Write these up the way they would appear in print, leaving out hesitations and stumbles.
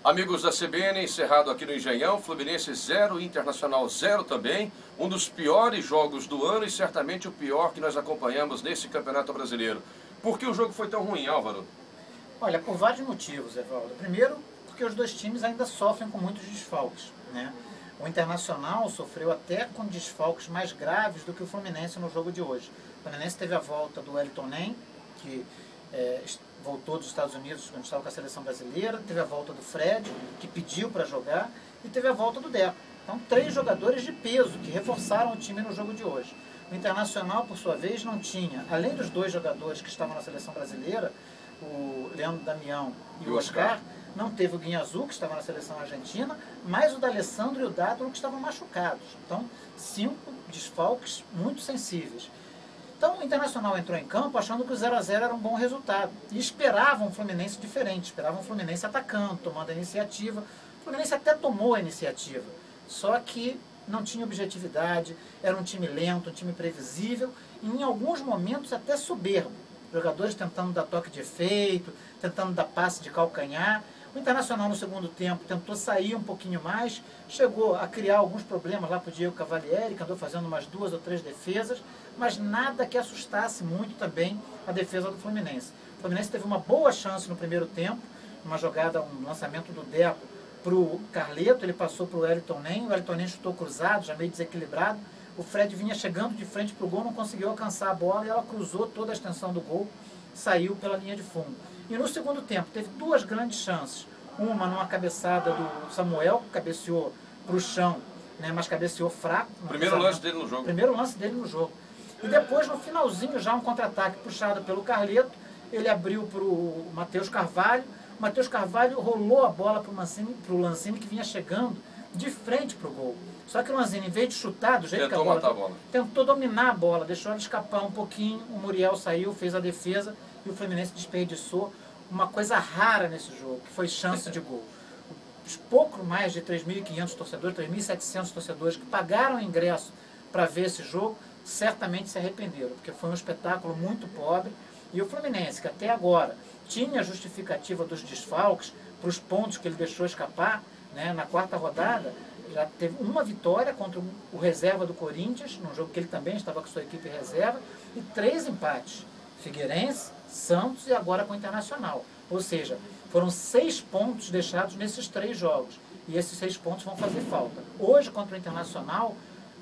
Amigos da CBN, encerrado aqui no Engenhão, Fluminense 0, Internacional 0 também. Um dos piores jogos do ano e certamente o pior que nós acompanhamos nesse Campeonato Brasileiro. Por que o jogo foi tão ruim, Álvaro? Olha, por vários motivos, Evaldo. Primeiro, porque os dois times ainda sofrem com muitos desfalques, né? O Internacional sofreu até com desfalques mais graves do que o Fluminense no jogo de hoje. O Fluminense teve a volta do Wellington Nem, que voltou dos Estados Unidos quando estava com a seleção brasileira, teve a volta do Fred, que pediu para jogar, e teve a volta do Deco. Então, 3 jogadores de peso que reforçaram o time no jogo de hoje. O Internacional, por sua vez, não tinha, além dos 2 jogadores que estavam na seleção brasileira, o Leandro Damião e o Oscar, não teve o Guinhazu, que estava na seleção argentina, mas o D'Alessandro e o Dátolo, que estavam machucados. Então, 5 desfalques muito sensíveis. Então, o Internacional entrou em campo achando que o 0 a 0 era um bom resultado. E esperavam um Fluminense diferente, esperavam um Fluminense atacando, tomando a iniciativa. O Fluminense até tomou a iniciativa, só que não tinha objetividade, era um time lento, um time previsível, e em alguns momentos até soberbo. Jogadores tentando dar toque de efeito, tentando dar passe de calcanhar. O Internacional no segundo tempo tentou sair um pouquinho mais, chegou a criar alguns problemas lá para o Diego Cavalieri, que andou fazendo umas 2 ou 3 defesas, mas nada que assustasse muito também a defesa do Fluminense. O Fluminense teve uma boa chance no primeiro tempo, uma jogada, um lançamento do Deco para o Carleto, ele passou para o Wellington Nem, o Wellington Nem chutou cruzado, já meio desequilibrado. O Fred vinha chegando de frente para o gol, não conseguiu alcançar a bola e ela cruzou toda a extensão do gol, saiu pela linha de fundo. E no segundo tempo teve 2 grandes chances. Uma numa cabeçada do Samuel, que cabeceou para o chão, né, mas cabeceou fraco. Primeiro lance dele no jogo. Primeiro lance dele no jogo. E depois, no finalzinho, já um contra-ataque puxado pelo Carleto, ele abriu para o Matheus Carvalho. O Matheus Carvalho rolou a bola para o Lanzini, que vinha chegando de frente para o gol. Só que o Lanzini, em vez de chutar do jeito que a bola, tentou dominar a bola, deixou ela escapar um pouquinho, o Muriel saiu, fez a defesa e o Fluminense desperdiçou uma coisa rara nesse jogo, que foi chance de gol. Os pouco mais de 3.500 torcedores, 3.700 torcedores que pagaram o ingresso para ver esse jogo, certamente se arrependeram, porque foi um espetáculo muito pobre. E o Fluminense, que até agora tinha a justificativa dos desfalques para os pontos que ele deixou escapar, né, na 4ª rodada, já teve uma vitória contra o reserva do Corinthians, num jogo que ele também estava com sua equipe reserva, e 3 empates. Figueirense, Santos e agora com o Internacional. Ou seja, foram 6 pontos deixados nesses 3 jogos. E esses 6 pontos vão fazer falta. Hoje, contra o Internacional,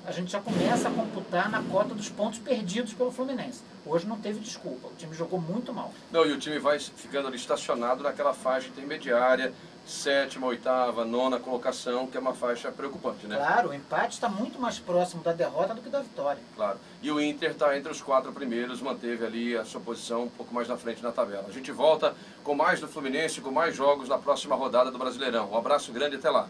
a gente já começa a computar na cota dos pontos perdidos pelo Fluminense. Hoje não teve desculpa, o time jogou muito mal. Não, e o time vai ficando ali estacionado naquela faixa intermediária, 7ª, 8ª, 9ª colocação, que é uma faixa preocupante, né? Claro, o empate está muito mais próximo da derrota do que da vitória. Claro. E o Inter está entre os 4 primeiros, manteve ali a sua posição um pouco mais na frente na tabela. A gente volta com mais do Fluminense, com mais jogos na próxima rodada do Brasileirão. Um abraço grande e até lá.